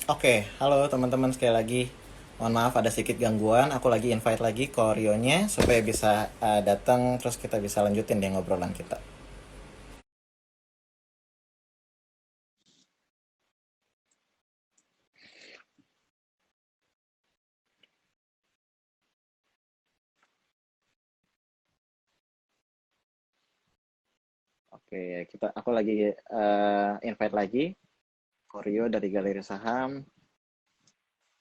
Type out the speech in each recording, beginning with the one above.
Oke, halo teman-teman sekali lagi. Mohon maaf ada sedikit gangguan. Aku lagi invite lagi ke Rionya supaya bisa datang terus kita bisa lanjutin deh ngobrolan kita. Oke, aku lagi invite lagi ke Rio dari Galeri Saham,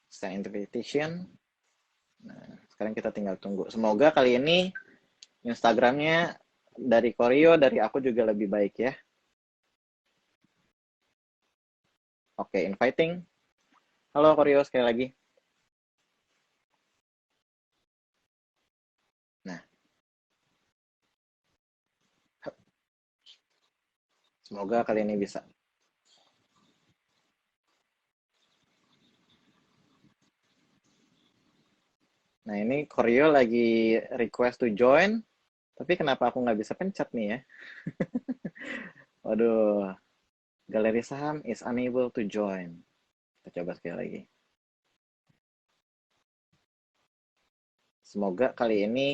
Stand Invitation. Sekarang kita tinggal tunggu. Semoga kali ini Instagramnya dari Koryo, dari aku juga lebih baik ya. Oke, inviting. Halo Koryo sekali lagi. Nah, semoga kali ini bisa. Nah, ini Koryo lagi request to join, tapi kenapa aku nggak bisa pencet nih ya? Waduh, galeri saham is unable to join. Kita coba sekali lagi. Semoga kali ini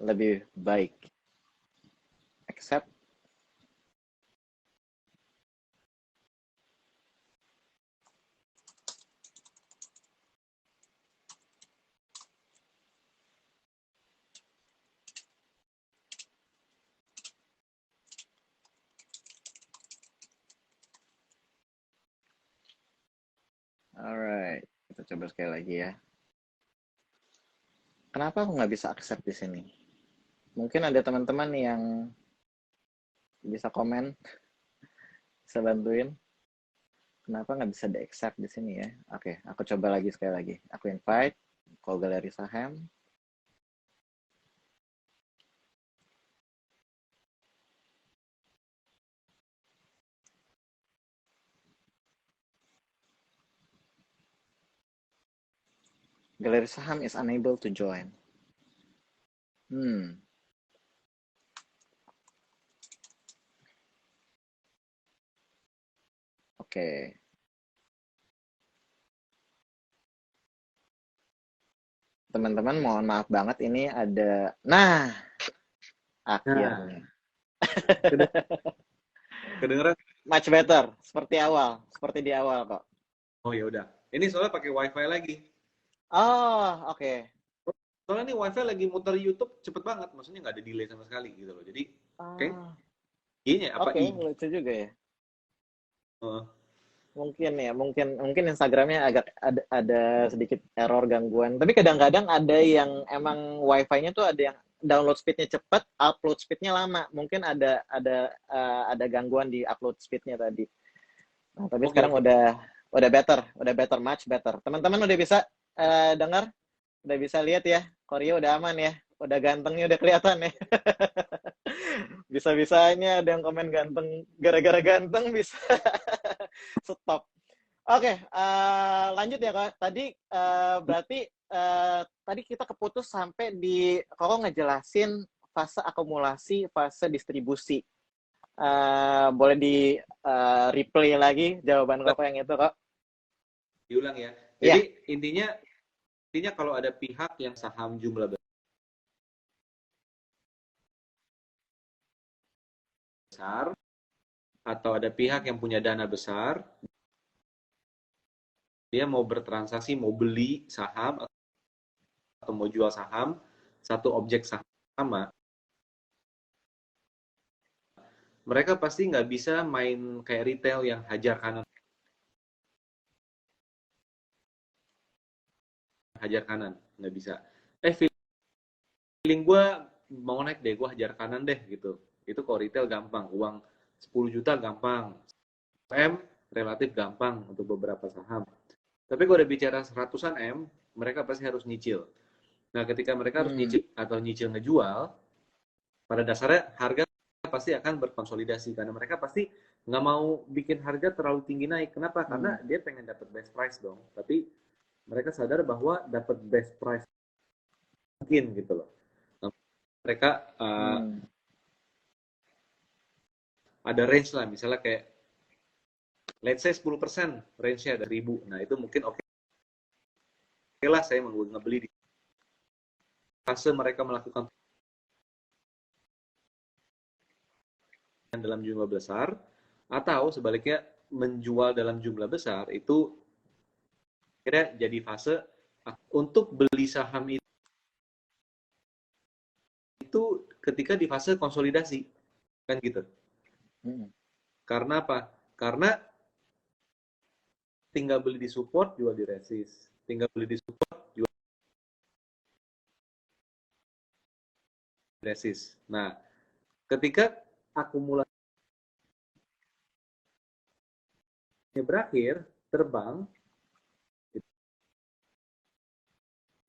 lebih baik. Accept. Alright, kita coba sekali lagi ya. Kenapa aku nggak bisa accept di sini? Mungkin ada teman-teman yang bisa komen, bisa bantuin. Kenapa nggak bisa di-accept di sini ya? Oke, aku coba lagi sekali lagi. Aku invite ke galeri saham. Galeri saham is unable to join. Hmm, oke. Teman-teman mohon maaf banget ini ada. Nah, Nah, akhirnya. keden- kedengeran? Much better, seperti awal, seperti di awal kok. Oh ya udah. Ini soalnya pakai WiFi lagi. Oh, oke. Soalnya nih WiFi lagi muter YouTube cepet banget, maksudnya nggak ada delay sama sekali gitu loh. Jadi, oke, Ah, I-nya apa oke, I? lucu juga ya. Eh, Mungkin ya, mungkin Instagramnya agak ada sedikit error gangguan. Tapi kadang-kadang ada yang emang wifi-nya tuh ada yang download speednya cepat, upload speednya lama. Mungkin ada gangguan di upload speednya tadi. Nah, tapi oke sekarang oke. udah better, much better. Teman-teman udah bisa dengar, udah bisa lihat ya. Koreo udah aman ya, udah gantengnya udah kelihatan ya. Bisa-bisanya ada yang komen ganteng, gara-gara ganteng bisa stop. Oke, lanjut ya Kak. Tadi berarti tadi kita keputus sampai di Koko ngejelasin fase akumulasi, fase distribusi. Boleh di replay lagi jawaban Koko yang itu, Kak? Diulang ya. Jadi Iya, intinya kalau ada pihak yang saham jumlah besar atau ada pihak yang punya dana besar, dia mau bertransaksi, mau beli saham atau mau jual saham, satu objek saham sama, mereka pasti nggak bisa main kayak retail yang hajar kanan, nggak bisa. Feeling gue mau naik deh, gue hajar kanan deh gitu. Itu kalau retail gampang, uang 10 juta gampang, M relatif gampang untuk beberapa saham. Tapi kalau udah bicara seratusan M, mereka pasti harus nyicil. Nah, ketika mereka harus hmm, nyicil atau nyicil ngejual, pada dasarnya harga pasti akan berkonsolidasi karena mereka pasti nggak mau bikin harga terlalu tinggi naik. Kenapa? Karena hmm, dia pengen dapat best price dong. Tapi mereka sadar bahwa dapat best price mungkin gitu loh. Nah, mereka hmm, ada range lah, misalnya kayak let's say 10% range-nya dari 1.000. Nah, itu mungkin oke lah saya ngebeli di fase mereka melakukan dalam jumlah besar, atau sebaliknya menjual dalam jumlah besar, itu kira jadi fase untuk beli saham itu ketika di fase konsolidasi, kan gitu. Karena apa? Karena tinggal beli di support, jual di resist. Tinggal beli di support, jual di resist. Nah, ketika akumulasinya berakhir, terbang,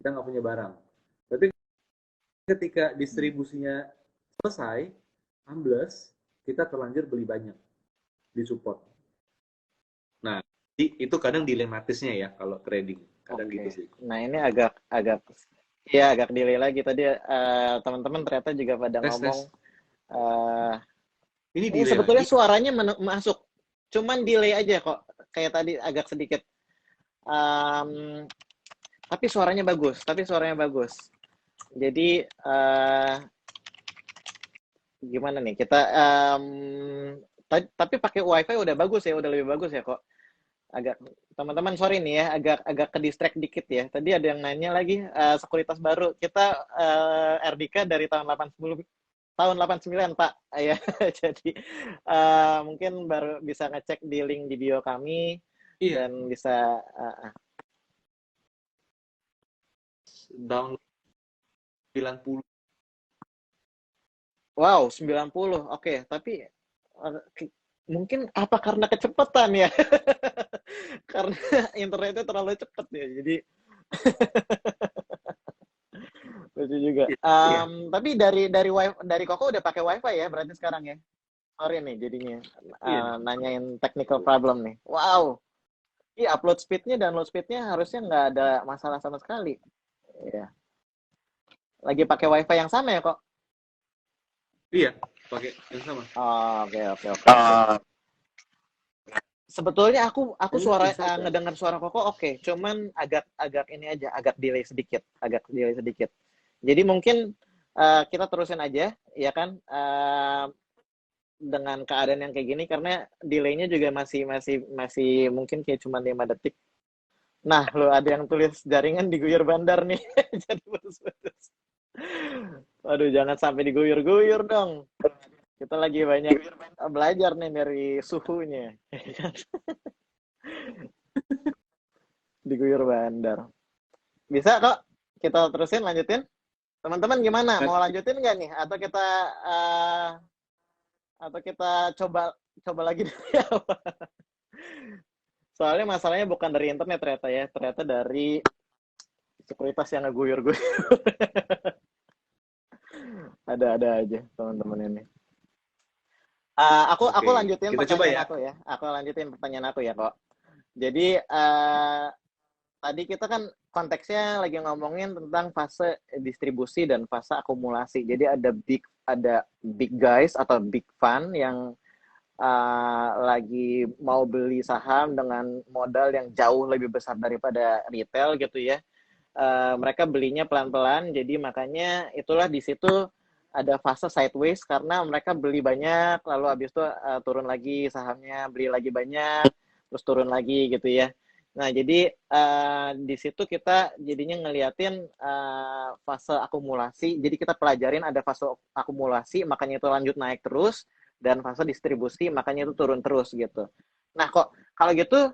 kita nggak punya barang. Tapi ketika distribusinya selesai, ambles, kita terlanjur beli banyak di support. Nah, itu kadang dilematisnya ya kalau trading. Kadang gitu sih. Nah, ini agak ya agak delay lagi tadi teman-teman ternyata juga pada ngomong ini sebetulnya lagi. Suaranya masuk, cuman delay aja kok, kayak tadi agak sedikit. Tapi suaranya bagus, Jadi gimana nih kita? Tapi pakai WiFi udah bagus ya, udah lebih bagus ya kok. Agak teman-teman sorry nih ya, agak ke distract dikit ya. Tadi ada yang nanya lagi sekuritas baru. Kita RDK dari tahun 89 Pak ya. Jadi mungkin baru bisa ngecek di link di bio kami dan bisa download 90. Wow, 90. Oke, tapi mungkin apa karena kecepatan ya? Karena internetnya terlalu cepat ya. Jadi lucu juga. Tapi dari Koko udah pakai WiFi ya berarti sekarang ya? Sorry nih jadinya nanyain technical problem nih. Wow. Iya, upload speednya, download speednya harusnya nggak ada masalah sama sekali. Iya. Lagi pakai WiFi yang sama ya kok? Iya, pakai yang sama. Oke. Sebetulnya aku suara ngedengar suara Koko oke, cuman agak ini aja, agak delay sedikit. Jadi mungkin kita terusin aja, ya kan? Dengan keadaan yang kayak gini karena delaynya juga masih mungkin kayak cuma 5 detik. Nah, lo ada yang tulis jaringan diguyur bandar nih. Jadi putus-putus. Waduh, jangan sampai diguyur-guyur dong. Kita lagi banyak belajar nih dari suhunya. Diguyur bandar. Bisa kok kita terusin, lanjutin. Teman-teman gimana? Mau lanjutin nggak nih? Atau kita coba lagi dari awal? Soalnya masalahnya bukan dari internet ternyata dari sekuritas yang ngeguyur-guyur. Ada aja teman-teman ini. Aku lanjutin pertanyaan aku ya. Aku lanjutin pertanyaan aku ya kok. Jadi tadi kita kan konteksnya lagi ngomongin tentang fase distribusi dan fase akumulasi. Jadi ada big guys atau big fund yang lagi mau beli saham dengan modal yang jauh lebih besar daripada retail gitu ya. Mereka belinya pelan-pelan, jadi makanya itulah di situ ada fase sideways karena mereka beli banyak, lalu habis itu turun lagi sahamnya, beli lagi banyak, terus turun lagi gitu ya. Nah, jadi di situ kita jadinya ngeliatin fase akumulasi. Jadi kita pelajarin ada fase akumulasi, makanya itu lanjut naik terus, dan fase distribusi, makanya itu turun terus gitu. Nah, kok kalau gitu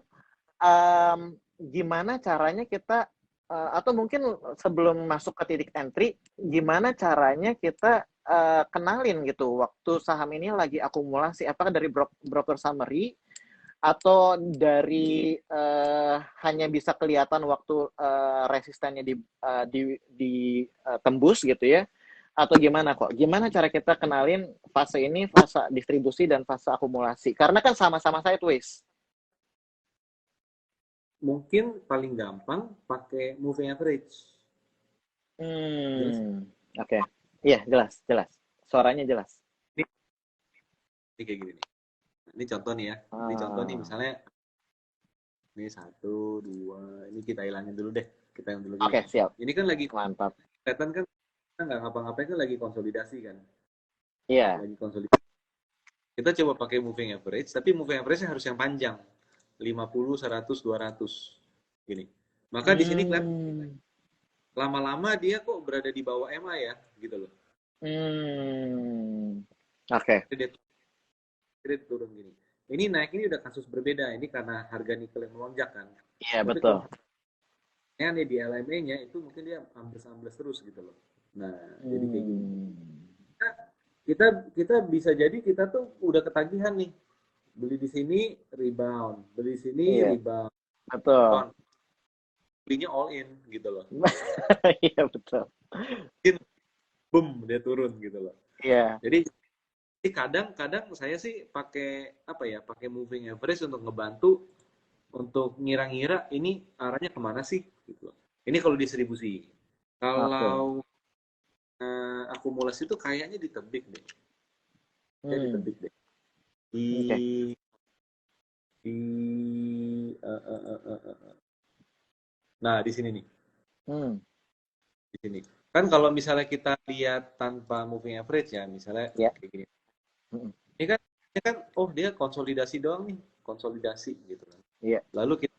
gimana caranya kita atau mungkin sebelum masuk ke titik entry, gimana caranya kita kenalin gitu waktu saham ini lagi akumulasi, apakah dari broker summary atau dari hanya bisa kelihatan waktu resistennya ditembus gitu ya, atau gimana kok? Gimana cara kita kenalin fase ini, fase distribusi dan fase akumulasi? Karena kan sama-sama sideways. Mungkin paling gampang pakai moving average. Oke. Iya, jelas. Suaranya jelas. Ini kayak gini nih. Ini contoh nih ya. Ini contoh nih Ah. misalnya ini satu, dua, ini kita hilangin dulu deh. Kita yang dulu gini. Oke, siap. Ini kan lagi Mantap. kelihatan kan kita nggak ngapa-ngapain kan lagi konsolidasi kan. Iya. Lagi konsolidasi. Kita coba pakai moving average, tapi moving average harus yang panjang. 50, 100, 200. Gini. Maka di sini kelihatan Hmm. lama-lama dia kok berada di bawah MA ya, gitu loh. Hmm. Oke. Dia turun gini. Ini naik ini udah kasus berbeda. Ini karena harga nikel yang melonjak kan. Iya, Tapi betul. kalau nih di LME-nya itu mungkin dia ambles-ambles terus gitu loh. Nah, jadi kayak gini. Hmm. Kita kita bisa jadi kita tuh udah ketagihan nih. Beli di sini rebound, beli sini Iya, rebound, betul. rebound. Belinya all in gitu loh. Iya, betul. Mungkin boom dia turun gitu loh. Iya. Jadi kadang-kadang saya sih pakai apa ya, pakai moving average untuk ngebantu untuk ngira-ngira ini arahnya kemana sih gitu loh. Ini kalau distribusi. Oke. Kalau akumulasi itu kayaknya ditebik deh. Ya Hmm. ditebik deh. Di Oke. di eh, eh, eh, eh, eh. eh. Nah, di sini nih, Hmm. di sini. Kan kalau misalnya kita lihat tanpa moving average ya, misalnya Ya. kayak gini. Hmm. Ini kan oh dia konsolidasi doang nih, konsolidasi gitu kan. Iya. Lalu kita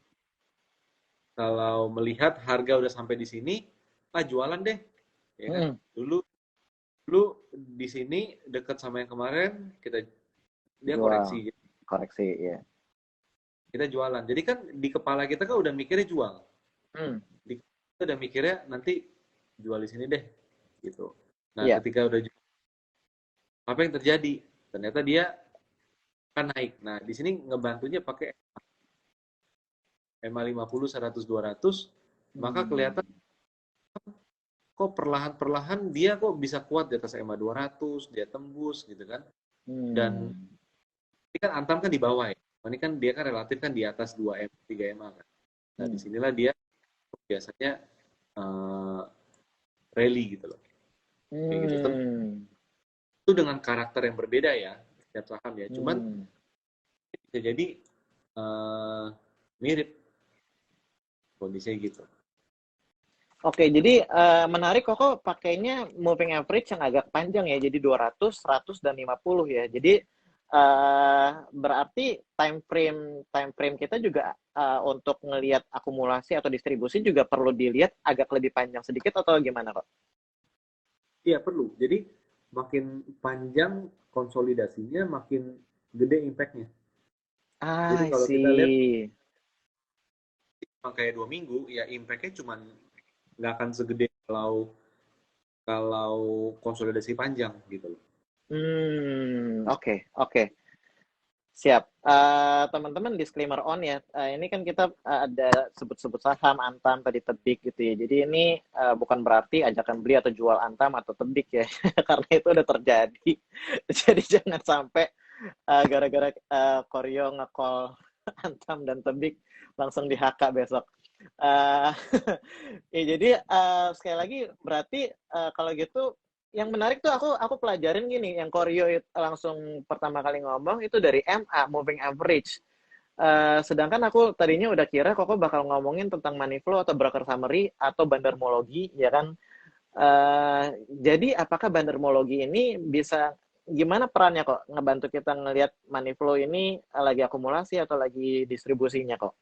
kalau melihat harga udah sampai di sini, jualan deh, ya kan? Hmm. Dulu dulu di sini dekat sama yang kemarin dia Jual. koreksi, Koreksi, ya. kita jualan. Jadi kan di kepala kita kan udah mikirnya jual, Hmm. kita udah mikirnya nanti jual di sini deh, gitu. Nah Iya. ketika udah jual, apa yang terjadi? Ternyata dia kan naik. Nah di sini ngebantunya pakai EMA 50, 100, 200, maka kelihatan Hmm. kok perlahan-perlahan dia kok bisa kuat di atas EMA 200, dia tembus gitu kan. Dan Hmm. ini kan Antam kan di bawah ya. Ini kan dia kan relatif kan di atas 2 M, 3 MA kan. Nah, Hmm. disinilah dia biasanya uh, rally gitu loh. Kayak gitu. Hmm. Tentu dengan karakter yang berbeda ya, setiap saham ya. Cuman Hmm. bisa jadi uh, mirip kondisinya gitu. Oke, jadi menarik kok pakainya moving average yang agak panjang ya. Jadi 200, 100 dan 50 ya. Jadi berarti time frame kita juga untuk ngelihat akumulasi atau distribusi juga perlu dilihat agak lebih panjang sedikit atau gimana kok? Iya, perlu. Jadi makin panjang konsolidasinya, makin gede impact-nya. Jadi I kalau kita lihat see. kayak 2 minggu, ya impact-nya cuman nggak akan segede kalau kalau konsolidasi panjang gitu loh. Oke, oke. Siap. Teman-teman disclaimer on ya. Ini kan kita ada sebut-sebut saham, Antam, tadi Tebik gitu ya. Jadi ini bukan berarti ajakan beli atau jual Antam atau Tebik ya. Karena itu udah terjadi. Jadi jangan sampai gara-gara Koryo nge-call Antam dan Tebik langsung di-HK besok. Uh, ya jadi sekali lagi berarti kalau gitu yang menarik tuh aku pelajarin gini, yang Koryo langsung pertama kali ngomong itu dari MA, moving average. Sedangkan aku tadinya udah kira Koko bakal ngomongin tentang money flow atau broker summary atau bandarmologi, ya kan? Jadi apakah bandarmologi ini bisa gimana perannya kok ngebantu kita ngelihat money flow ini lagi akumulasi atau lagi distribusinya kok?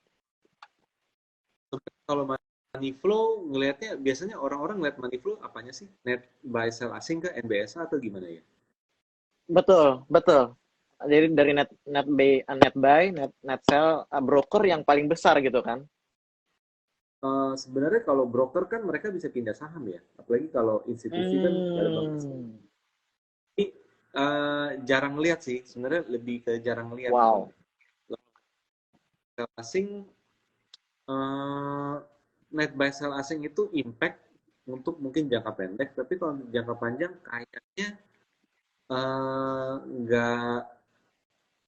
Kalau money flow ngelihatnya biasanya orang-orang ngeliat money flow apanya sih? Net buy sell asing ke NBSA atau gimana ya? Betul, betul. Jadi dari net sell, broker yang paling besar gitu kan. Sebenarnya kalau broker kan mereka bisa pindah saham ya, apalagi kalau institusi kan nggak ada banget. Hmm. Ini jarang lihat sih, sebenarnya lebih ke jarang lihat gitu. Wow. Sell asing, uh, net buy sell asing itu impact untuk mungkin jangka pendek, tapi kalau jangka panjang kayaknya nggak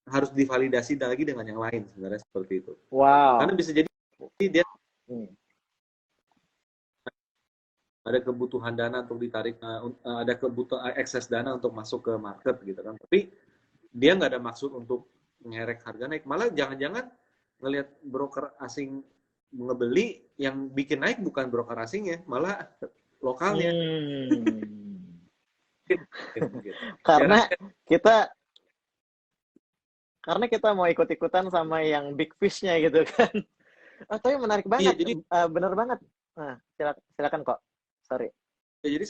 harus divalidasi lagi dengan yang lain sebenarnya seperti itu. Karena Wow. bisa jadi dia Hmm. ada kebutuhan dana untuk ditarik, ada kebutuhan ekses dana untuk masuk ke market gitu kan. Tapi dia nggak ada maksud untuk ngerek harga naik. Malah jangan-jangan ngelihat broker asing ngebeli, yang bikin naik bukan broker asingnya, malah lokalnya. Gitu. Karena kita mau ikut-ikutan sama yang big fish-nya gitu kan. Tapi menarik Iya, banget, jadi bener banget. Nah, silakan kok. Sorry. ya, jadi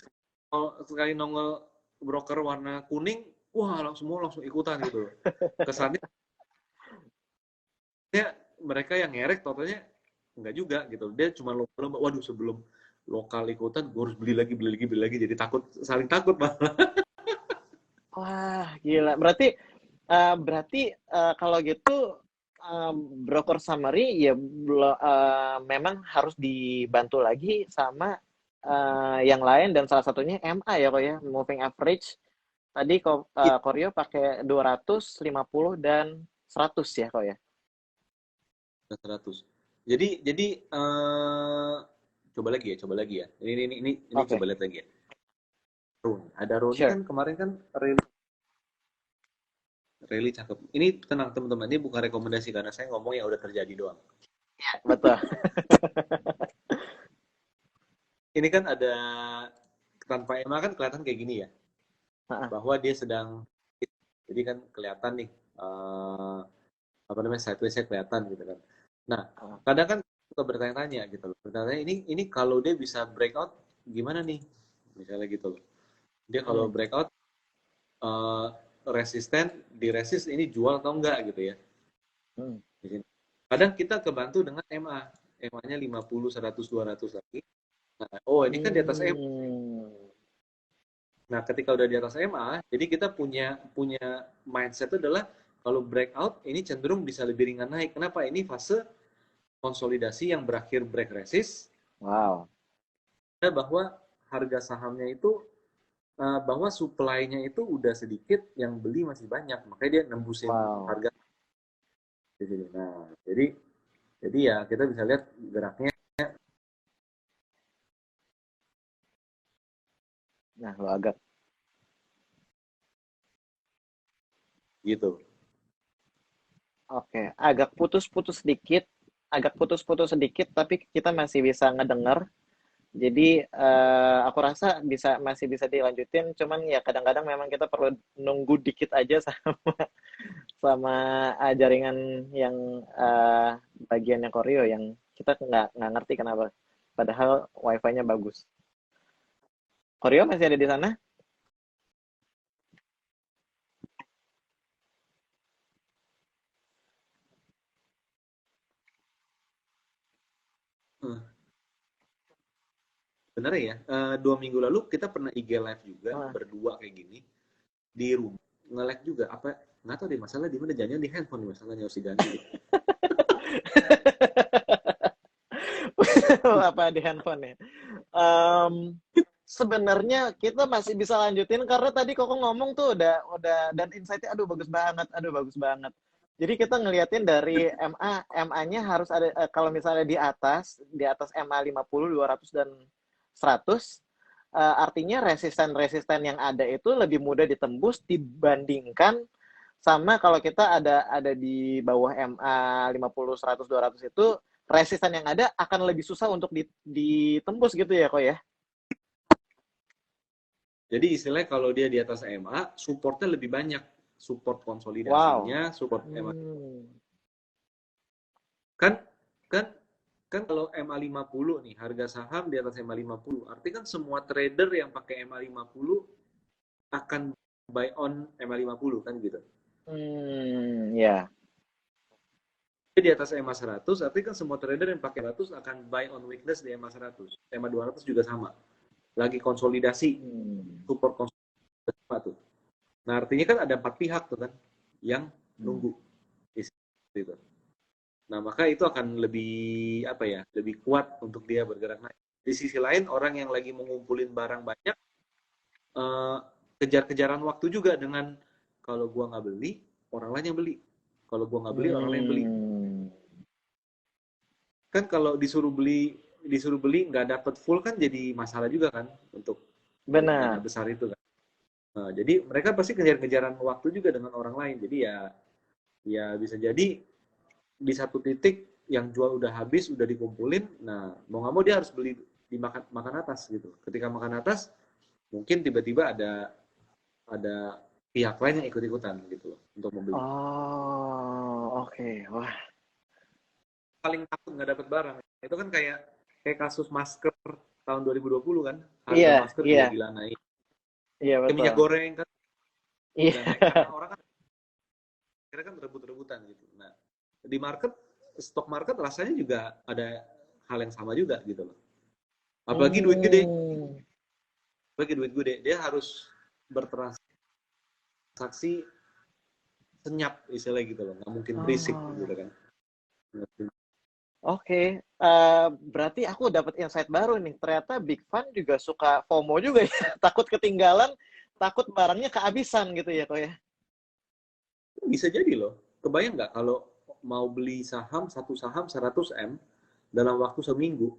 kalau sekali nongol broker warna kuning, wah semua langsung ikutan gitu. Kesannya mereka yang ngerek, totalnya enggak juga gitu. Dia cuma lomba-lomba, waduh sebelum lokal ikutan, gue harus beli lagi, jadi saling takut malah. Wah, gila. Berarti kalau gitu broker summary ya memang harus dibantu lagi sama yang lain, dan salah satunya MA ya kok ya, moving average. Tadi kok Koryo pakai 250 dan 100 ya kok ya. 100. Jadi coba lagi ya. Ini Oke. coba lihat lagi ya. Ada Roni Sure. kan kemarin kan really cakep. Ini tenang teman-teman, ini bukan rekomendasi karena saya ngomong yang udah terjadi doang. Betul. Ini kan ada tanpa EMA kan kelihatan kayak gini ya, bahwa dia sedang, jadi kan kelihatan nih apa namanya, sideways-nya kelihatan gitu kan. Nah, kadang kan suka bertanya-tanya gitu loh. Bertanya ini kalau dia bisa breakout gimana nih? Misalnya gitu loh. Dia kalau breakout resisten, di resist ini jual atau enggak gitu ya. Di sini. Kadang kita kebantu dengan MA. MA-nya 50, 100, 200 lagi. Nah, oh ini kan di atas MA. Nah, ketika udah di atas MA, jadi kita punya mindset itu adalah kalau breakout ini cenderung bisa lebih ringan naik. Kenapa? Ini fase konsolidasi yang berakhir break resist. Wow. Bahwa harga sahamnya itu bahwa supply-nya itu udah sedikit, yang beli masih banyak, makanya dia nembusin harga di sini. Nah, jadi ya kita bisa lihat geraknya. Nah, lo agak Gitu. Oke, agak putus-putus sedikit, tapi kita masih bisa ngedenger. Jadi aku rasa masih bisa dilanjutin, cuman ya kadang-kadang memang kita perlu nunggu dikit aja sama jaringan yang bagiannya Koreo yang kita nggak ngerti kenapa. Padahal wifi-nya bagus. Koreo masih ada di sana? Bener ya, 2 minggu lalu kita pernah IG live juga berdua kayak gini di rumah, nge-lag juga. Apa nggak tahu deh, masalah di mana, jangan di handphone nih masalahnya, harus diganti. Apa di handphone ya? Sebenarnya kita masih bisa lanjutin karena tadi Koko ngomong tuh udah dan insight-nya aduh bagus banget. Jadi kita ngeliatin dari MA-nya harus ada kalau misalnya di atas MA 50, 200 dan 100 artinya resisten yang ada itu lebih mudah ditembus dibandingkan sama kalau kita ada di bawah MA 50, 100, 200 itu resisten yang ada akan lebih susah untuk ditembus gitu ya kok ya. Jadi istilahnya kalau dia di atas MA, supportnya lebih banyak. Support konsolidasinya, support MA. Kan kalau MA 50 nih, harga saham di atas MA 50, artinya kan semua trader yang pakai MA 50 akan buy on MA 50 kan gitu. Ya. Di atas MA 100, artinya kan semua trader yang pakai 100 akan buy on weakness di MA 100. MA 200 juga sama. Lagi konsolidasi, support konsolidasi tuh. Nah, artinya kan ada 4 pihak tuh kan yang nunggu gitu. Nah, maka itu akan lebih lebih kuat untuk dia bergerak naik. Di sisi lain, orang yang lagi mengumpulin barang banyak kejar-kejaran waktu juga dengan kalau gua nggak beli, orang lain yang beli. Kalau gua nggak beli, orang lain yang beli. Kan kalau disuruh beli nggak dapet full kan jadi masalah juga kan untuk dana besar itu kan. Nah, jadi mereka pasti kejar-kejaran waktu juga dengan orang lain. Jadi ya Ya bisa jadi di satu titik yang jual udah habis, udah dikumpulin, nah mau nggak mau dia harus beli di makan atas gitu. Ketika makan atas, mungkin tiba-tiba ada pihak lain yang ikut-ikutan gitu loh untuk membeli. Oh, oke. Wah, Paling takut nggak dapat barang. Itu kan kayak kasus masker tahun 2020 kan, harga iya, masker iya, gila-gila naik. iya Kayak minyak betul. goreng kan Iya. juga naik karena orang kan kira kan rebut-rebutan gitu. Nah, di stok market rasanya juga ada hal yang sama juga gitu loh. Apalagi duit gede, Hmm. dia harus bertransaksi senyap istilahnya gitu loh, nggak mungkin berisik gitu Oh, kan. oke. Berarti aku dapat insight baru nih. Ternyata Big Fan juga suka FOMO juga ya. Takut ketinggalan, takut barangnya kehabisan gitu ya, kok ya. Bisa jadi loh, kebayang nggak kalau mau beli satu saham 100 M dalam waktu seminggu,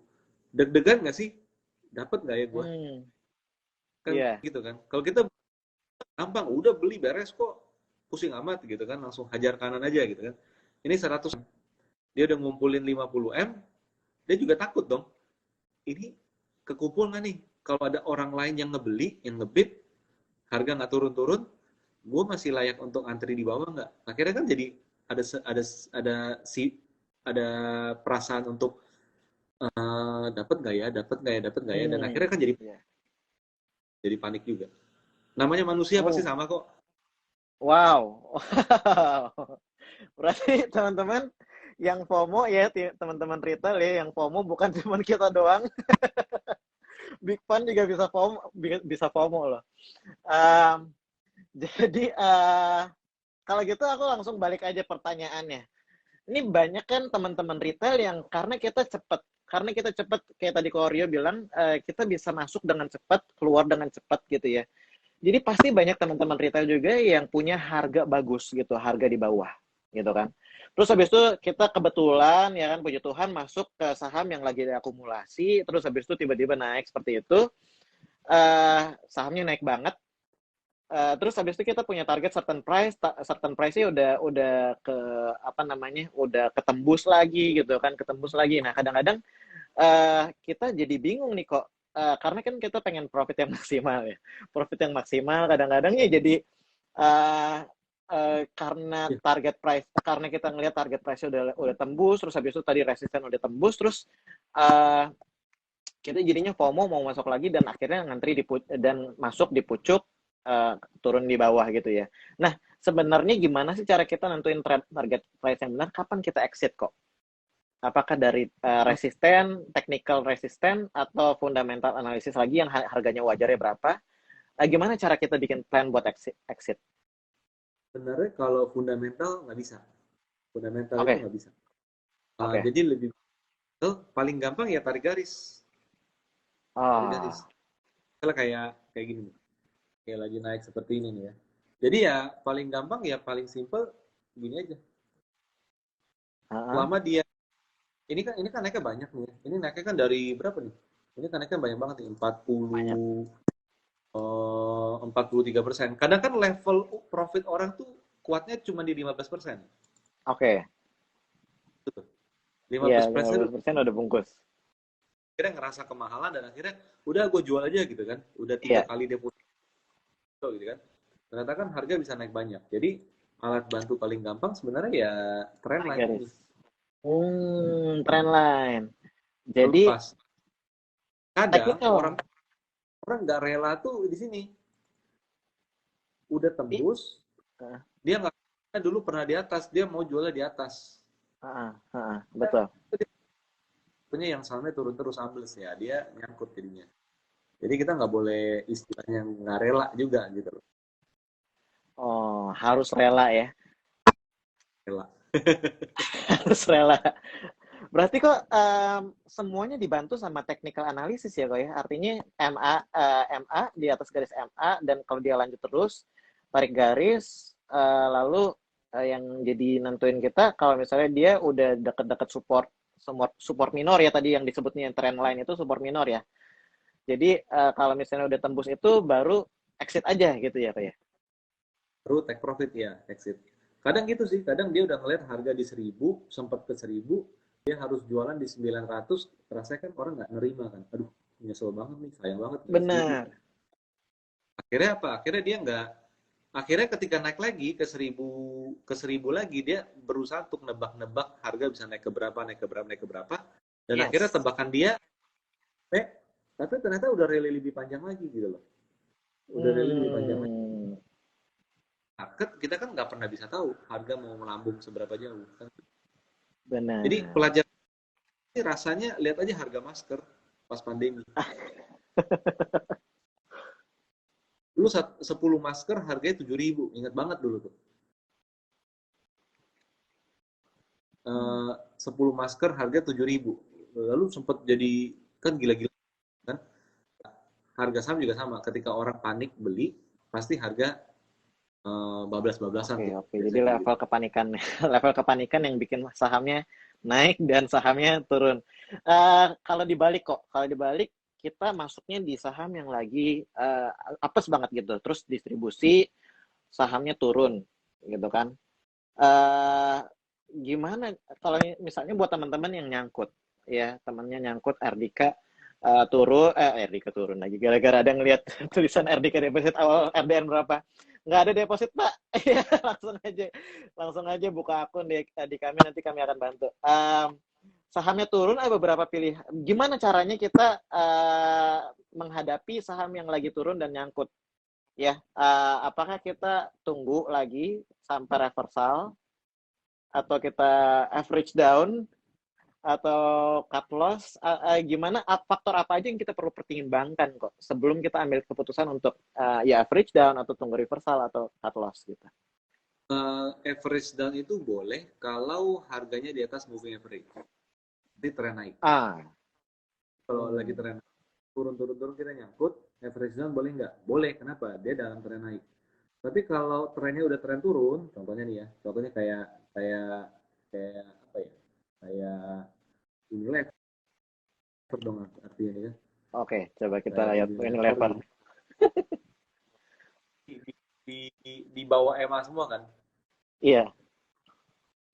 deg-degan nggak sih? Dapat nggak ya gua? Hmm, Kan iya. gitu kan. Kalau kita gampang, udah beli beres kok, pusing amat gitu kan, langsung hajar kanan aja gitu kan. Ini 100 M, dia udah ngumpulin 50 M, dia juga takut dong. Ini kekumpul nggak nih? Kalau ada orang lain yang ngebeli, yang ngebid, harga nggak turun-turun, gue masih layak untuk antri di bawah nggak? Akhirnya kan jadi ada ada ada perasaan untuk dapat nggak ya, dapat nggak ya, dapat nggak ya, dan Hmm, akhirnya kan iya. jadi panik juga. Namanya manusia pasti Oh, sama kok. wow. Berarti teman-teman yang FOMO ya, teman-teman retail ya, yang FOMO bukan cuma kita doang. Big Fan juga bisa FOMO, bisa FOMO loh. Um, jadi kalau gitu aku langsung balik aja pertanyaannya. Ini banyak kan teman-teman retail yang karena kita cepat kayak tadi Korio bilang kita bisa masuk dengan cepat, keluar dengan cepat gitu ya. Jadi pasti banyak teman-teman retail juga yang punya harga bagus gitu, harga di bawah gitu kan. Terus habis itu kita kebetulan ya kan puji Tuhan masuk ke saham yang lagi diakumulasi, terus habis itu tiba-tiba naik seperti itu, sahamnya naik banget. Terus habis itu kita punya target certain price-nya udah ke apa namanya, udah ketembus lagi gitu kan, ketembus lagi. Nah kadang-kadang kita jadi bingung nih kok, karena kan kita pengen profit yang maksimal ya, profit yang maksimal kadang-kadang ya jadi uh, Ya, karena kita ngelihat target price udah tembus, terus habis itu tadi resisten udah tembus, terus uh, kita jadinya FOMO mau masuk lagi dan akhirnya ngantri dan masuk di pucuk, turun di bawah gitu ya. Nah sebenarnya gimana sih cara kita nentuin target price yang benar, kapan kita exit kok? Apakah dari resisten, technical resisten, atau fundamental analisis lagi yang harganya wajarnya berapa? Gimana cara kita bikin plan buat exit? sebenarnya kalau fundamental nggak bisa. Fundamental itu Oke, nggak bisa. oke. Jadi lebih paling gampang ya tarik garis. Tarik garis. Oh, Kalau kayak gini nih. Kayak lagi naik seperti ini nih ya. Jadi ya paling gampang ya paling simple gini aja. uh-uh. Selama dia ini kan naiknya banyak nih ya. Ini naiknya kan dari berapa nih? Ini kan naiknya banyak banget nih, Banyak. 43%. Kadang kan level profit orang tuh kuatnya cuma di 15%. Oke, iya 15% udah 15% udah bungkus. akhirnya ngerasa kemahalan dan akhirnya udah gue jual aja gitu kan. Udah 3 Iya, kali deposito gitu kan. Ternyata kan harga bisa naik banyak. Jadi alat bantu paling gampang sebenarnya ya trend tarik line garis. ini. Trend line. Jadi Terlepas. Kadang orang technical. orang nggak rela tuh di sini. Udah I, tembus, uh, dia nggak dulu pernah di atas, dia mau jualnya di atas. betul. Punya yang sahamnya turun terus ambles ya, dia nyangkut jadinya. Jadi kita nggak boleh istilahnya nggak rela juga gitu loh. Oh, harus rela ya. Rela. Harus rela. Berarti kok semuanya dibantu sama technical analysis ya kok ya. Artinya MA di atas garis MA, dan kalau dia lanjut terus tarik garis, lalu yang jadi nentuin kita kalau misalnya dia udah deket-deket support minor ya, tadi yang disebutnya trend line itu support minor ya. Jadi kalau misalnya udah tembus itu baru exit aja gitu ya kak ya. Baru take profit ya, exit. Kadang gitu sih, kadang dia udah ngeliat harga di 1.000, sempat ke 1.000, dia harus jualan di 900, rasanya kan orang nggak nerima kan. Aduh, nyesel banget nih, sayang banget nggak 1.000. Benar. Akhirnya apa? Akhirnya dia nggak, akhirnya ketika naik lagi ke 1.000 lagi, dia berusaha untuk nebak-nebak harga bisa naik ke berapa, naik ke berapa, naik ke berapa. Dan akhirnya Yes. tebakan dia, eh, tapi ternyata udah rally lebih panjang lagi gitu loh. Udah rally lebih panjang lagi. Hmm, Market kita kan nggak pernah bisa tahu harga mau melambung seberapa jauh kan. Jadi benar. pelajaran ini rasanya lihat aja harga masker pas pandemi. Dulu 10 masker harganya 7.000, ingat banget dulu tuh. 10 masker harga 7.000. Lalu sempat jadi kan gila-gila kan. Harga saham juga sama. Ketika orang panik beli, pasti harga bablas-bablasan Oke, tuh oke. Jadi biasanya kayak level gitu. kepanikan, level kepanikan yang bikin sahamnya naik dan sahamnya turun. Kalau dibalik kok, kalau dibalik kita masuknya di saham yang lagi apes banget gitu, terus distribusi sahamnya turun, gitu kan? eh Gimana kalau misalnya buat teman-teman yang nyangkut, ya temannya nyangkut RDK turun, RDK turun lagi gara-gara ada ngelihat tulisan RDK deposit awal RDN berapa, nggak ada deposit pak. Ya langsung aja buka akun di kami, nanti kami akan bantu. Sahamnya turun, ada beberapa pilihan. Gimana caranya kita menghadapi saham yang lagi turun dan nyangkut? Ya, apakah kita tunggu lagi sampai reversal, atau kita average down, atau cut loss, gimana, faktor apa aja yang kita perlu pertimbangkan kok sebelum kita ambil keputusan untuk ya average down atau tunggu reversal atau cut loss gitu. Average down itu boleh kalau harganya di atas moving average. Jadi tren naik. Ah, Kalau lagi tren turun-turun kita nyangkut, average down boleh nggak? Boleh. Kenapa? Dia dalam tren naik. Tapi kalau trennya udah tren turun, contohnya nih ya, contohnya kayak kayak kayak apa ya? Kayak Unilever dong artinya ya. oke, coba kita Kayak lihat ini Unilever lever. di bawah EMA semua kan. Iya,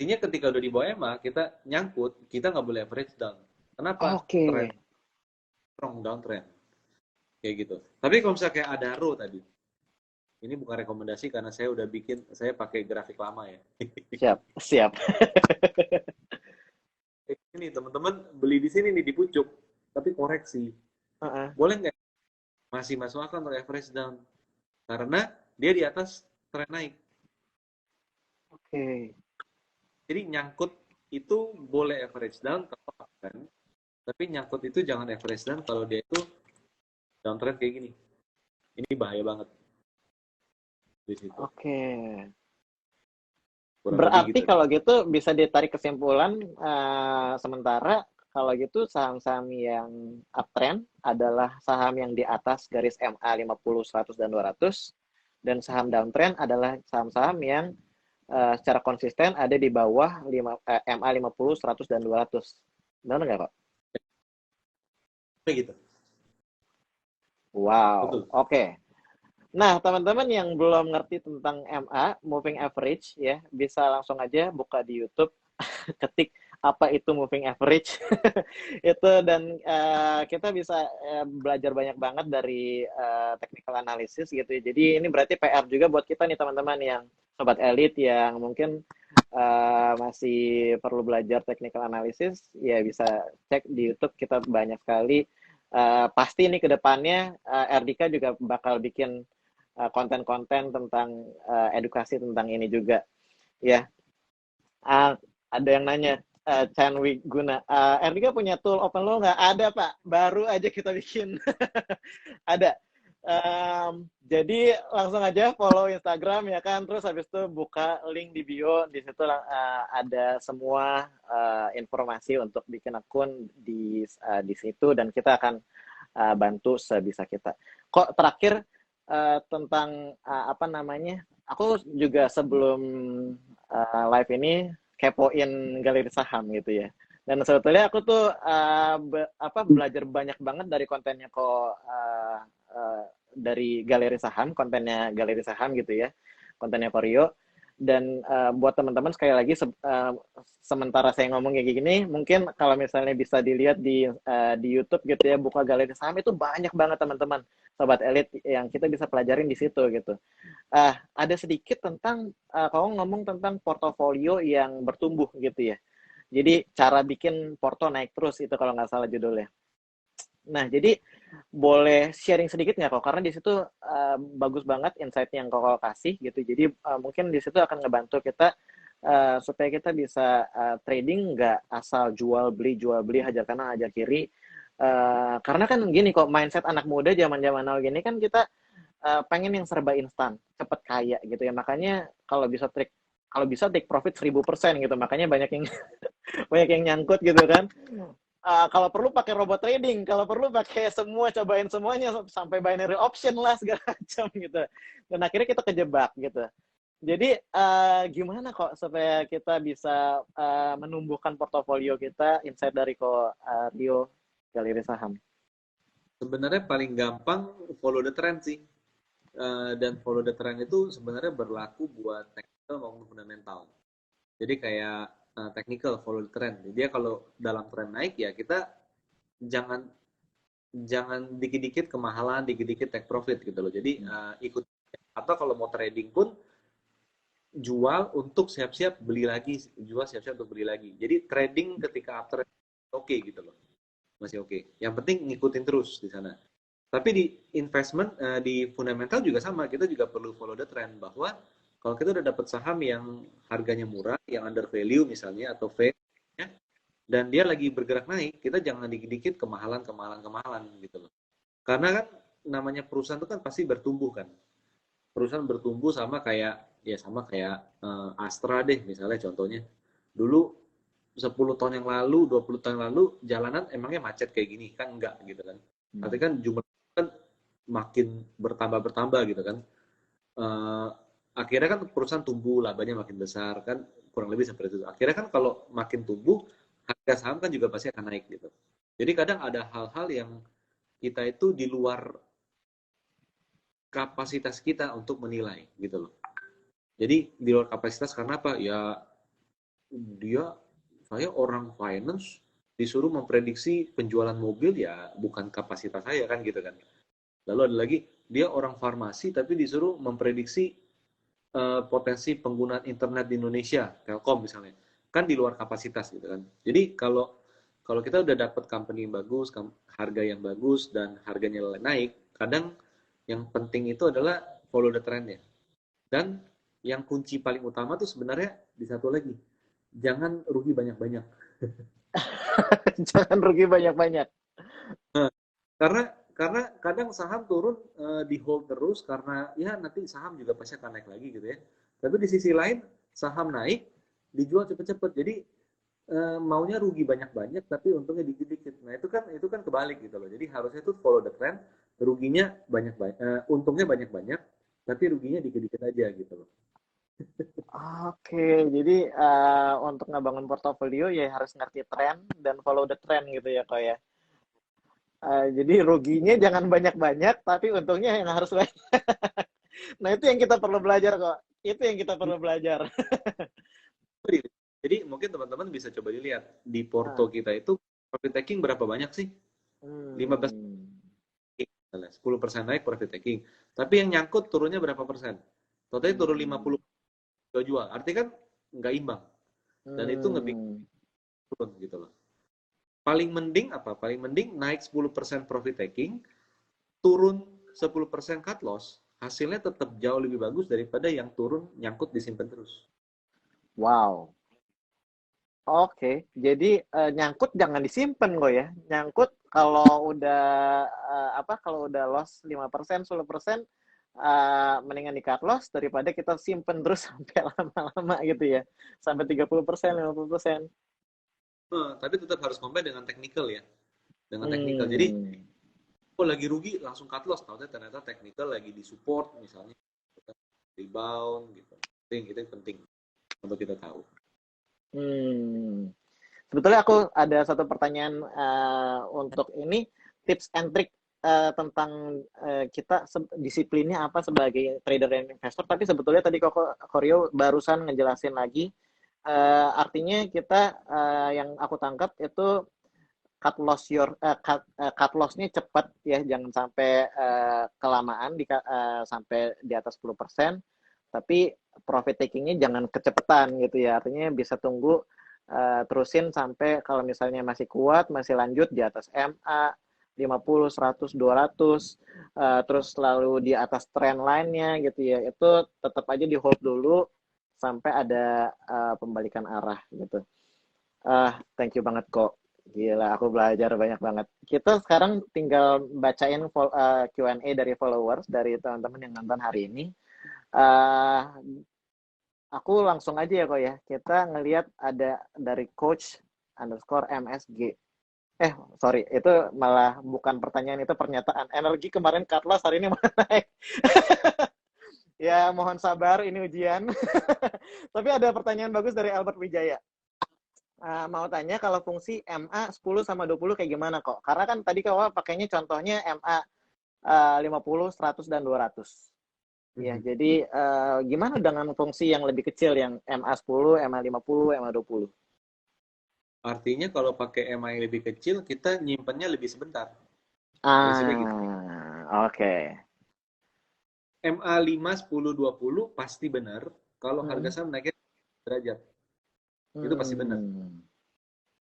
Artinya ketika udah di bawah EMA, kita nyangkut, kita nggak boleh average down. Kenapa? oke. Tren strong downtrend kayak gitu. Tapi kalau misalnya kayak Adaro tadi, ini bukan rekomendasi karena saya udah bikin, saya pakai grafik lama ya. Siap, siap. Ini teman-teman beli di sini nih di pucuk, tapi koreksi. Heeh. Boleh nggak? Masih masuk akal untuk average down. Karena dia di atas tren naik. Oke. Jadi nyangkut itu boleh average down kalau kan, tapi nyangkut itu jangan average down kalau dia itu downtrend kayak gini. Ini bahaya banget di situ. Oke. Kurang lebih Berarti gitu. kalau gitu bisa ditarik kesimpulan, sementara kalau gitu saham-saham yang uptrend adalah saham yang di atas garis MA 50, 100, dan 200, dan saham downtrend adalah saham-saham yang secara konsisten ada di bawah MA 50, 100, dan 200. Benar nggak, Pak? Kayak gitu. Wow, Betul. oke. Nah, teman-teman yang belum ngerti tentang MA, moving average, ya, bisa langsung aja buka di YouTube, ketik apa itu moving average. Itu, dan kita bisa belajar banyak banget dari technical analysis gitu ya. Jadi ini berarti PR juga buat kita nih teman-teman yang sobat elit yang mungkin masih perlu belajar technical analysis, ya bisa cek di YouTube, kita banyak sekali. Pasti nih ke depannya RDK juga bakal bikin konten-konten tentang edukasi tentang ini juga ya. Ada yang nanya, Chan Wiguna, Erdika punya tool open low nggak? Ada Pak, baru aja kita bikin. Ada. Jadi langsung aja follow Instagram ya kan, terus habis itu buka link di bio, di situ ada semua informasi untuk bikin akun di situ, dan kita akan bantu sebisa kita. Kok terakhir tentang apa namanya? Aku juga sebelum live ini kepoin galeri saham gitu ya. Dan sebetulnya aku tuh belajar banyak banget dari kontennya kok, dari galeri saham, kontennya galeri saham gitu ya, kontennya Korio. Dan buat teman-teman sekali lagi sementara saya ngomong kayak gini, mungkin kalau misalnya bisa dilihat di YouTube gitu ya, buka galeri saham itu banyak banget teman-teman, sobat elit yang kita bisa pelajarin di situ gitu. Ada sedikit tentang kalau ngomong tentang portofolio yang bertumbuh gitu ya. Jadi cara bikin porto naik terus itu kalau nggak salah judulnya. Nah, jadi boleh sharing sedikit nggak kok? Karena di situ bagus banget insight yang kok kasih gitu. Jadi mungkin di situ akan ngebantu kita supaya kita bisa trading nggak asal jual beli hajar kanan hajar kiri. Karena kan gini kok, mindset anak muda zaman-zaman now gini kan kita pengen yang serba instan, cepet kaya gitu ya. Makanya kalau bisa take profit 1000% gitu. Makanya banyak yang banyak yang nyangkut gitu kan. Kalau perlu pakai robot trading, kalau perlu pakai cobain semuanya sampai binary option lah segala macam gitu. Dan akhirnya kita kejebak gitu. Jadi gimana kok supaya kita bisa menumbuhkan portofolio kita, insight dari kok Rio Galeri Saham. Sebenarnya paling gampang follow the trend sih. Dan follow the trend itu sebenarnya berlaku buat technical maupun fundamental. Jadi kayak technical follow the trend. Dia kalau dalam trend naik ya kita jangan jangan dikit-dikit kemahalan, dikit-dikit take profit gitu loh. Jadi ikut, atau kalau mau trading pun jual untuk siap-siap beli lagi, jual siap-siap untuk beli lagi. Jadi trading ketika after oke gitu loh, masih oke. Yang penting ngikutin terus di sana. Tapi di investment, di fundamental juga sama, kita juga perlu follow the trend bahwa kalau kita udah dapat saham yang harganya murah, yang under value misalnya atau fake, ya, dan dia lagi bergerak naik, kita jangan dikit-dikit kemahalan gitu loh. Karena kan namanya perusahaan itu kan pasti bertumbuh kan. Perusahaan bertumbuh sama kayak Astra deh misalnya contohnya. Dulu 10 tahun yang lalu, 20 tahun yang lalu jalanan emangnya macet kayak gini kan enggak gitu kan. Artinya kan jumlah kan makin bertambah gitu kan. Uh, Akhirnya kan perusahaan tumbuh, labanya makin besar kan, kurang lebih seperti itu. Akhirnya kan kalau makin tumbuh, harga saham kan juga pasti akan naik gitu. Jadi kadang ada hal-hal yang kita itu di luar kapasitas kita untuk menilai gitu loh. Jadi di luar kapasitas karena apa? Ya dia saya orang finance disuruh memprediksi penjualan mobil ya bukan kapasitas saya kan gitu kan. Lalu ada lagi dia orang farmasi tapi disuruh memprediksi potensi penggunaan internet di Indonesia, Telkom misalnya. Kan di luar kapasitas gitu kan. Jadi kalau kalau kita udah dapat company yang bagus, harga yang bagus dan harganya naik, kadang yang penting itu adalah follow the trend-nya. Dan yang kunci paling utama tuh sebenarnya di satu lagi, jangan rugi banyak-banyak. Jangan rugi banyak-banyak. Nah, karena kadang saham turun di hold terus karena ya nanti saham juga pasti akan naik lagi gitu ya. Tapi di sisi lain saham naik dijual cepet-cepet. Jadi maunya rugi banyak-banyak tapi untungnya dikit-dikit. Nah, itu kan kebalik gitu loh. Jadi harusnya tuh follow the trend, ruginya banyak-banyak, untungnya banyak-banyak tapi ruginya dikit-dikit aja gitu loh. Oke, jadi untuk ngebangun portofolio ya harus ngerti tren dan follow the trend gitu ya kok ya. Jadi ruginya jangan banyak-banyak, tapi untungnya yang harus banyak. Nah itu yang kita perlu belajar kok. Itu yang kita perlu belajar. Jadi mungkin teman-teman bisa coba dilihat di Ah, porto kita itu profit taking berapa banyak sih? 15, hmm, 10% naik profit taking. Tapi yang nyangkut turunnya berapa persen? Totalnya turun 50 hmm, jual. Artinya kan nggak imbang. Dan itu ngebikin hmm. turun gitu loh. Paling mending apa? Paling mending naik 10% profit taking, turun 10% cut loss, hasilnya tetap jauh lebih bagus daripada yang turun nyangkut disimpan terus. Wow. Oke, jadi nyangkut jangan disimpan kok ya. Nyangkut kalau udah kalau udah loss 5%, 10%, mendingan di cut loss daripada kita simpen terus sampai lama-lama gitu ya. Sampai 30%, 50%. Tapi tetap harus combine dengan technical ya. Dengan technical. Jadi, Hmm. oh lagi rugi langsung cut loss. Ternyata technical lagi di support misalnya. Rebound gitu. Itu yang penting untuk kita tahu. Hmm. Sebetulnya aku ada satu pertanyaan untuk ini tips and trick tentang kita disiplinnya apa sebagai trader dan investor, tapi sebetulnya tadi Koryo barusan ngejelasin lagi, artinya kita yang aku tangkap itu cut loss-nya cepat ya, jangan sampai kelamaan sampai di atas 10%, tapi profit taking-nya jangan kecepatan gitu ya. Artinya bisa tunggu, terusin sampai kalau misalnya masih kuat, masih lanjut di atas MA 50, 100, 200, terus selalu di atas trend line-nya gitu ya. Itu tetap aja di hold dulu sampai ada pembalikan arah gitu. Thank you banget kok. Gila, aku belajar banyak banget. Kita sekarang tinggal bacain Q&A dari followers, dari teman-teman yang nonton hari ini. Aku langsung aja ya kok ya. Kita ngelihat ada dari coach_MSG. Sorry, itu malah bukan pertanyaan, itu pernyataan. Energi kemarin cut loss, hari ini malah naik. Ya, mohon sabar, ini ujian. Tapi ada pertanyaan bagus dari Albert Wijaya. Mau tanya kalau fungsi MA 10 sama 20 kayak gimana kok? Karena kan tadi kau pakainya contohnya MA 50, 100, dan 200. Ya, jadi gimana dengan fungsi yang lebih kecil yang MA 10, MA 50, MA 20? Artinya kalau pakai MA yang lebih kecil, kita nyimpennya lebih sebentar. Prinsipnya gitu. Oke. MA 5, 10, 20 pasti benar kalau harga saham naiknya derajat. Itu pasti benar.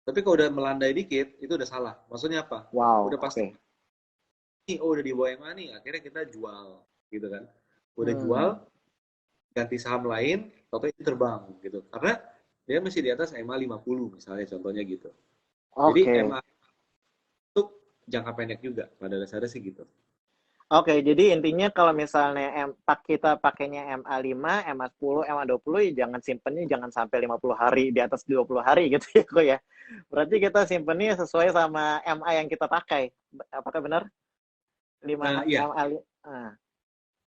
Tapi kalau udah melandai dikit, itu udah salah. Maksudnya apa? Wow, udah pasti. Udah di bawah MA nih, akhirnya kita jual, gitu kan? Udah jual, ganti saham lain, tapi itu terbang, gitu. Karena dia masih di atas MA 50 misalnya, contohnya gitu. Jadi MA untuk jangka pendek juga, pada dasarnya sih gitu. Oke, jadi intinya kalau misalnya kita pakainya MA 5, MA 10, MA 20, ya jangan simpennya jangan sampai 50 hari, di atas 20 hari gitu ya kok ya. Berarti kita simpennya sesuai sama MA yang kita pakai. Apakah benar? 5 iya. MA.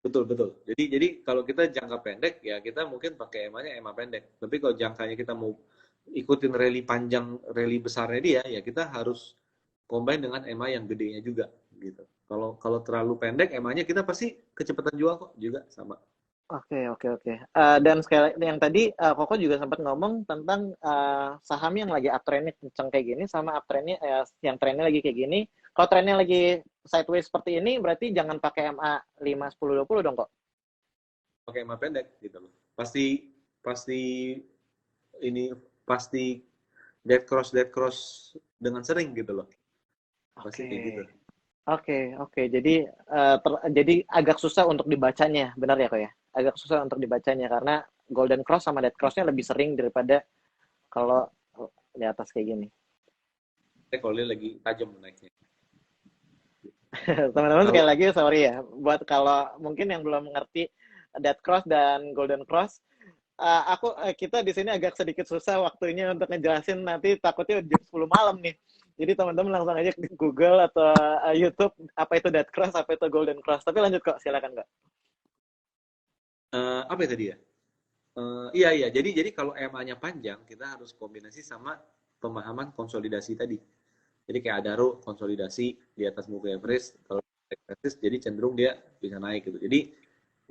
Betul. Jadi kalau kita jangka pendek, ya kita mungkin pakai MA-nya MA pendek. Tapi kalau jangkanya kita mau ikutin rally panjang, rally besarnya dia, ya kita harus combine dengan MA yang gedenya juga gitu. Kalau terlalu pendek MA-nya, kita pasti kecepatan jual kok juga sama. Oke. Dan sekali yang tadi Koko juga sempat ngomong tentang saham yang lagi uptrendnya kenceng kayak gini sama uptrendnya yang trennya lagi kayak gini. Kalau trennya lagi sideways seperti ini, berarti jangan pakai MA 5, 10, 20 dong kok. Pakai MA pendek gitu loh. Pasti dead cross dengan sering gitu loh. Pasti kayak gitu. Oke. Jadi agak susah untuk dibacanya, benar ya kok ya? Agak susah untuk dibacanya karena golden cross sama dead cross-nya lebih sering daripada kalau di atas kayak gini. Kalau dia lagi tajam naiknya. Teman-teman sekali lagi sorry ya, buat kalau mungkin yang belum mengerti dead cross dan golden cross, kita di sini agak sedikit susah waktunya untuk ngejelasin, nanti takutnya jam 10 malam nih. Jadi teman-teman langsung aja di Google atau YouTube apa itu dead cross, apa itu golden cross. Tapi lanjut kok, silakan kok. Apa itu dia? Iya. Jadi kalau MA-nya panjang, kita harus kombinasi sama pemahaman konsolidasi tadi. Jadi kayak Adaro konsolidasi di atas moving average, kalau average jadi cenderung dia bisa naik gitu.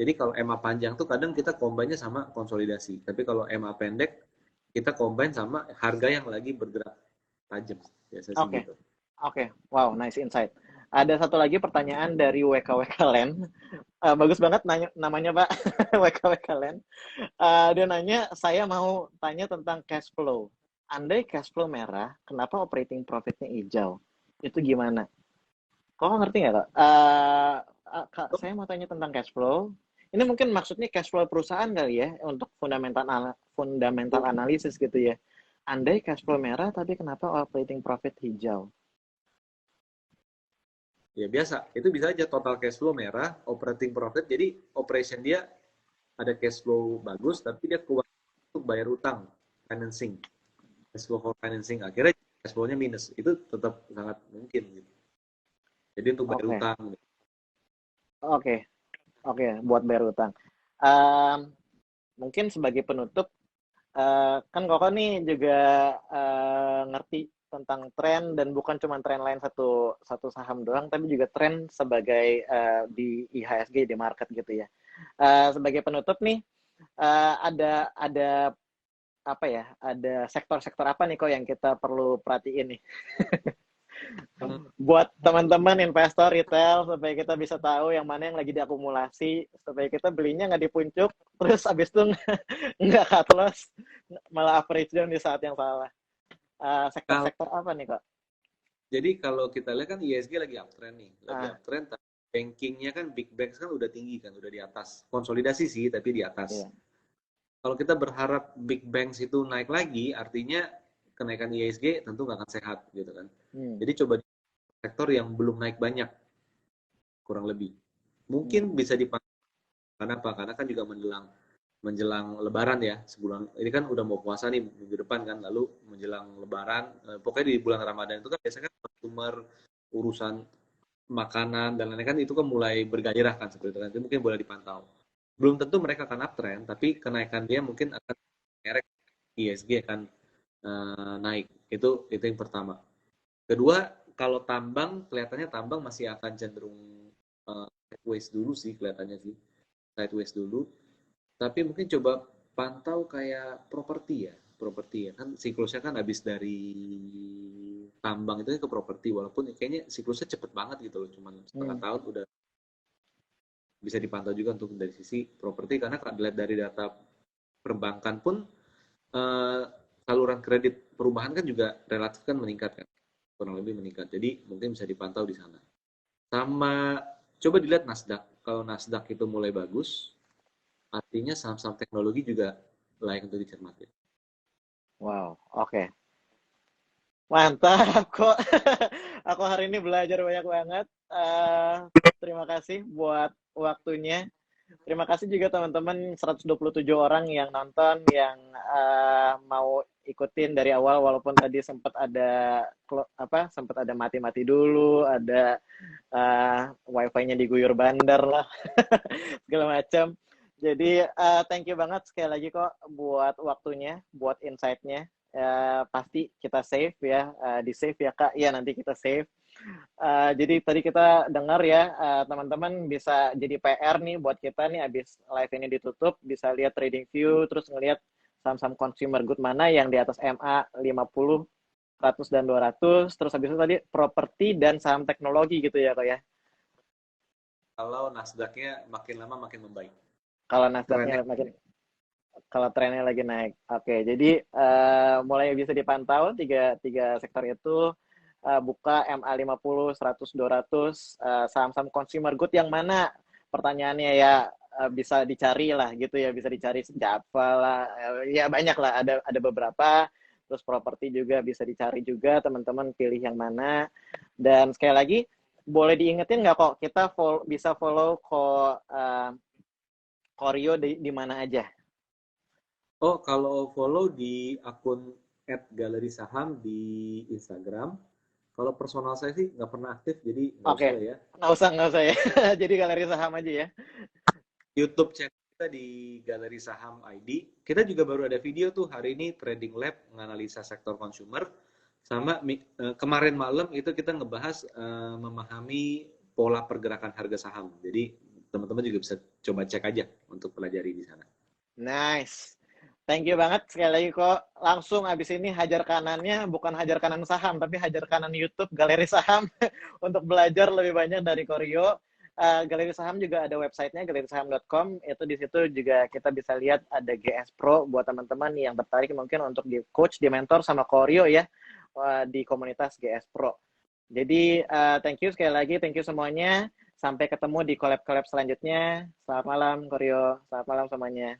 Jadi kalau MA panjang tuh kadang kita combine-nya sama konsolidasi. Tapi kalau MA pendek, kita combine sama harga yang lagi bergerak tajam. Biasa sih gitu. Oke. Wow, nice insight. Ada satu lagi pertanyaan dari WKWK Land. Bagus banget namanya Pak, WKWK Land. Dia nanya, saya mau tanya tentang cash flow. Andai cash flow merah, kenapa operating profit-nya hijau? Itu gimana? Kok ngerti nggak Kak? Kak, saya mau tanya tentang cash flow. Ini mungkin maksudnya cash flow perusahaan kali ya, untuk fundamental analisis gitu ya. Andai cash flow merah, tapi kenapa operating profit hijau? Ya biasa, itu bisa aja total cash flow merah, operating profit, jadi operation dia ada cash flow bagus, tapi dia keluar untuk bayar utang, financing, cash flow for financing, akhirnya cash flow-nya minus, itu tetap sangat mungkin gitu. Jadi untuk bayar utang. Oke, buat bayar utang. Mungkin sebagai penutup, kan Koko nih juga ngerti tentang tren, dan bukan cuma tren lain satu saham doang, tapi juga tren sebagai di IHSG, di market gitu ya. Sebagai penutup nih, ada apa ya? Ada sektor-sektor apa nih kok yang kita perlu perhatiin nih? Buat teman-teman investor retail, supaya kita bisa tahu yang mana yang lagi diakumulasi, supaya kita belinya nggak di puncuk, terus abis itu nggak cut loss, malah average down di saat yang salah. Sektor-sektor apa nih kok? Jadi kalau kita lihat kan ISG lagi uptrend nih, lagi Ah, uptrend. Bankingnya kan big banks kan udah tinggi kan, udah di atas. Konsolidasi sih, tapi di atas. iya. Kalau kita berharap big banks itu naik lagi, artinya kenaikan ISG tentu nggak akan sehat gitu kan. Hmm. Jadi coba di sektor yang belum naik banyak, kurang lebih. Mungkin bisa dipantau. Karena apa? Karena kan juga menjelang Lebaran ya, sebulan. Ini kan udah mau puasa nih minggu depan kan, lalu menjelang Lebaran, pokoknya di bulan Ramadan itu kan biasanya kan consumer, urusan makanan dan lain-lain kan itu kan mulai bergairah kan seperti itu kan. Itu mungkin boleh dipantau. Belum tentu mereka akan uptrend, tapi kenaikan dia mungkin akan merek ISG akan naik. Itu yang pertama. Kedua, kalau tambang kelihatannya tambang masih akan cenderung sideways dulu sih kelihatannya sih. Sideways dulu. Tapi mungkin coba pantau kayak properti ya kan siklusnya kan habis dari tambang itu ke properti walaupun kayaknya siklusnya cepet banget gitu loh cuman setengah tahun udah bisa dipantau juga untuk dari sisi properti karena kalau dilihat dari data perbankan pun eh, saluran kredit perumahan kan juga relatif kan meningkat kan kurang lebih meningkat jadi mungkin bisa dipantau di sana sama coba dilihat Nasdaq kalau Nasdaq itu mulai bagus artinya saham-saham teknologi juga layak untuk dicermati. Wow, oke. Mantap kok. Aku hari ini belajar banyak banget. Terima kasih buat waktunya. Terima kasih juga teman-teman 127 orang yang nonton, yang mau ikutin dari awal walaupun tadi sempat ada mati-mati dulu, ada wifi-nya diguyur bandar lah, segala macam. Jadi thank you banget sekali lagi kok buat waktunya, buat insight-nya. Pasti kita save ya, di save ya Kak. Iya nanti kita save. Jadi tadi kita dengar ya, teman-teman bisa jadi PR nih buat kita nih abis live ini ditutup, bisa lihat trading view, terus ngelihat saham-saham consumer good mana yang di atas MA 50, 100, dan 200, terus habis itu tadi properti dan saham teknologi gitu ya Kak ya. Kalau Nasdaq-nya makin lama makin membaik. Kalau Trennya Nasdaq-nya makin, kalau trennya lagi naik. Oke, jadi mulai bisa dipantau tiga sektor itu, buka MA50, 100, 200, saham-saham consumer good yang mana? Pertanyaannya ya bisa dicari lah gitu ya, bisa dicari Java lah, ya banyak lah, ada beberapa. Terus properti juga bisa dicari juga, teman-teman pilih yang mana. Dan sekali lagi, boleh diingetin nggak kok kita bisa follow kok Koryo di mana aja? Oh, kalau follow di akun @galeri_saham di Instagram. Kalau personal saya sih nggak pernah aktif, jadi nggak Oke, usah lah ya. nggak usah ya. Jadi galeri saham aja ya. YouTube channel kita di Galeri Saham ID. Kita juga baru ada video tuh hari ini Trading Lab menganalisa sektor consumer. Sama kemarin malam itu kita ngebahas memahami pola pergerakan harga saham. Jadi teman-teman juga bisa coba cek aja untuk pelajari di sana. Nice. Thank you banget sekali lagi kok. Langsung abis ini hajar kanannya, bukan hajar kanan saham, tapi hajar kanan YouTube Galeri Saham untuk belajar lebih banyak dari Koryo. Galeri Saham juga ada websitenya, galerisaham.com. Itu di situ juga kita bisa lihat ada GS Pro buat teman-teman yang tertarik mungkin untuk di coach, di mentor sama Koryo ya, di komunitas GS Pro. Jadi thank you sekali lagi, thank you semuanya. Sampai ketemu di collab-collab selanjutnya. Selamat malam Koryo, selamat malam semuanya.